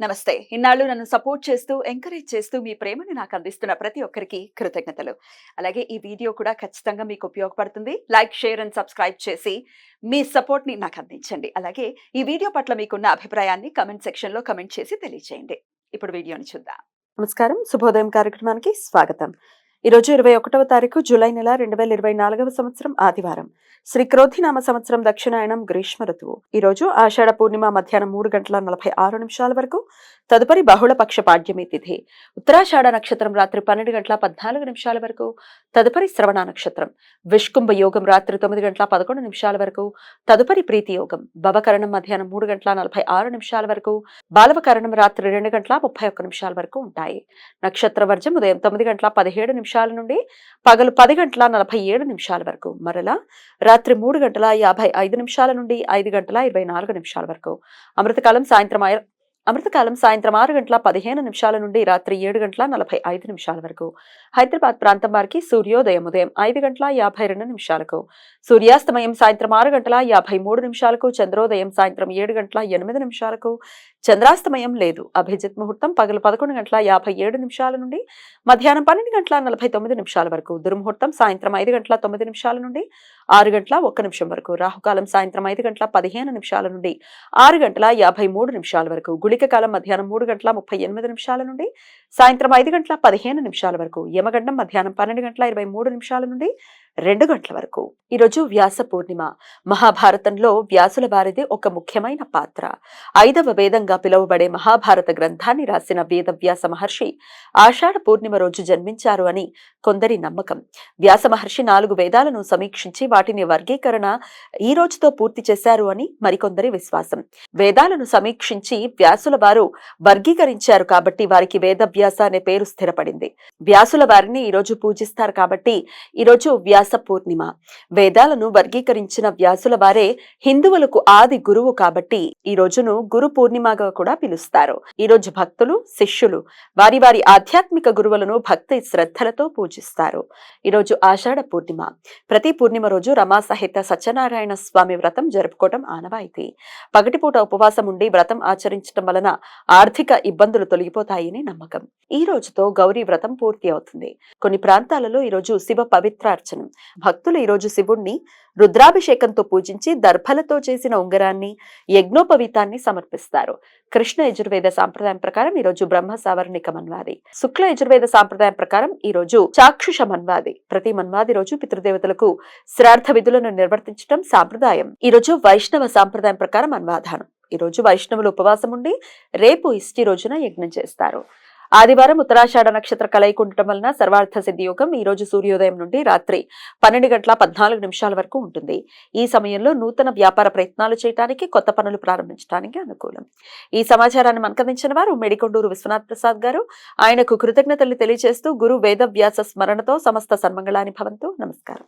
నమస్తే. ఇన్నాళ్ళు నన్ను సపోర్ట్ చేస్తూ, ఎంకరేజ్ చేస్తూ మీ ప్రేమని నాకు అందిస్తున్న ప్రతి ఒక్కరికి కృతజ్ఞతలు. అలాగే ఈ వీడియో కూడా ఖచ్చితంగా మీకు ఉపయోగపడుతుంది. లైక్, షేర్ అండ్ సబ్స్క్రైబ్ చేసి మీ సపోర్ట్‌ని నాకు అందించండి. అలాగే ఈ వీడియో పట్ల మీకున్న అభిప్రాయాన్ని కామెంట్ సెక్షన్‌లో కామెంట్ చేసి తెలియజేయండి. ఇప్పుడు వీడియోని చూద్దాం. నమస్కారం. శుభోదయం కార్యక్రమానికి స్వాగతం. ఈరోజు 21వ తారీఖు జూలై నెల 2024వ సంవత్సరం ఆదివారం. శ్రీ క్రోధినామ సంవత్సరం దక్షిణాయనం గ్రీష్మ ఋతువు. ఈరోజు ఆషాఢ పూర్ణిమ మధ్యాహ్నం 3:46 వరకు, తదుపరి బహుళపక్ష పాడ్యమి తిథి. ఉత్తరాషాఢ నక్షత్రం రాత్రి 12:14 వరకు, తదుపరి శ్రవణ నక్షత్రం. విష్కుంభ యోగం రాత్రి 9:11 వరకు, తదుపరి ప్రీతి యోగం. భవకరణం మధ్యాహ్నం 3:46 వరకు, బాలవకరణం రాత్రి 2:31 వరకు ఉంటాయి. నక్షత్ర వర్జం ఉదయం 9:17 నుండి పగలు 10:47 వరకు, మరలా రాత్రి 3:55 నుండి 5:24 వరకు. అమృతకాలం సాయంత్రం 6:15 నుండి రాత్రి 7:45 వరకు. హైదరాబాద్ ప్రాంతం వారికి సూర్యోదయం ఉదయం 5:52 సూర్యాస్తమయం సాయంత్రం 6:53 చంద్రోదయం సాయంత్రం 7:08 చంద్రాస్తమయం లేదు. అభిజిత్ ముహూర్తం పగలు 11:57 నుండి మధ్యాహ్నం 12:49 వరకు. దుర్ముహూర్తం సాయంత్రం 5:09 నుండి 6:01 వరకు. రాహుకాలం సాయంత్రం 5:15 నుండి 6:53 వరకు. గుళిక కాలం మధ్యాహ్నం 3:38 నుండి సాయంత్రం 5:15 వరకు. యమగండం మధ్యాహ్నం 12:23 నుండి 2 గంటల వరకు. ఈరోజు వ్యాస పూర్ణిమ. మహాభారతంలో వ్యాసుల వారిది ఒక ముఖ్యమైన పాత్ర. 5వ వేదంగా పిలువబడే మహాభారత గ్రంథాన్ని రాసిన వేదవ్యాస మహర్షి ఆషాఢ పూర్ణిమ రోజు జన్మించారు అని కొందరి నమ్మకం. వ్యాస మహర్షి 4 వేదాలను సమీక్షించి వాటిని వర్గీకరణ ఈ రోజుతో పూర్తి చేశారు అని మరికొందరి విశ్వాసం. వేదాలను సమీక్షించి వ్యాసుల వారు వర్గీకరించారు కాబట్టి వారికి వేదవ్యాస అనే పేరు స్థిరపడింది. వ్యాసుల వారిని ఈరోజు పూజిస్తారు కాబట్టి ఈరోజు వ్యాస పూర్ణిమ. వేదాలను వర్గీకరించిన వ్యాసుల వారే హిందువులకు ఆది గురువు కాబట్టి ఈ రోజును గురు పూర్ణిమగా కూడా పిలుస్తారు. ఈ రోజు భక్తులు, శిష్యులు వారి వారి ఆధ్యాత్మిక గురువులను భక్తి శ్రద్ధలతో పూజిస్తారు. ఈరోజు ఆషాఢ పూర్ణిమ. ప్రతి పూర్ణిమ రోజు రమా సహిత సత్యనారాయణ స్వామి వ్రతం జరుపుకోవటం ఆనవాయితీ. పగటిపూట ఉపవాసం ఉండి వ్రతం ఆచరించడం వలన ఆర్థిక ఇబ్బందులు తొలగిపోతాయని నమ్మకం. ఈ రోజుతో గౌరీ వ్రతం పూర్తి అవుతుంది. కొన్ని ప్రాంతాలలో ఈరోజు శివ పవిత్రార్చనం. భక్తులు ఈరోజు శివుణ్ణి రుద్రాభిషేకంతో పూజించి దర్భలతో చేసిన ఉంగరాన్ని, యజ్ఞోపవీతాన్ని సమర్పిస్తారు. కృష్ణ యజుర్వేద సాంప్రదాయం ప్రకారం ఈరోజు బ్రహ్మ సావర్ణిక మన్వాది. శుక్ల యజుర్వేద సాంప్రదాయం ప్రకారం ఈ రోజు చాక్షుష మన్వాది. ప్రతి మన్వాది రోజు పితృదేవతలకు శ్రాద్ధ విధులను నిర్వర్తించడం సాంప్రదాయం. ఈ రోజు వైష్ణవ సాంప్రదాయం ప్రకారం అన్వాధానం. ఈ రోజు వైష్ణవులు ఉపవాసం ఉండి రేపు ఇష్టి రోజున యజ్ఞం చేస్తారు. ఆదివారం ఉత్తరాషాఢ నక్షత్ర కలయిక ఉండటం వలన సర్వార్థ సిద్ధి యోగం ఈ రోజు సూర్యోదయం నుండి రాత్రి 12:14 వరకు ఉంటుంది. ఈ సమయంలో నూతన వ్యాపార ప్రయత్నాలు చేయడానికి, కొత్త పనులు ప్రారంభించడానికి అనుకూలం. ఈ సమాచారాన్ని మనకందించిన వారు మేడికొండూరు విశ్వనాథ్ ప్రసాద్ గారు. ఆయనకు కృతజ్ఞతలు తెలియజేస్తూ గురు వేదవ్యాస స్మరణతో సమస్త సన్మంగళాని భవంతు. నమస్కారం.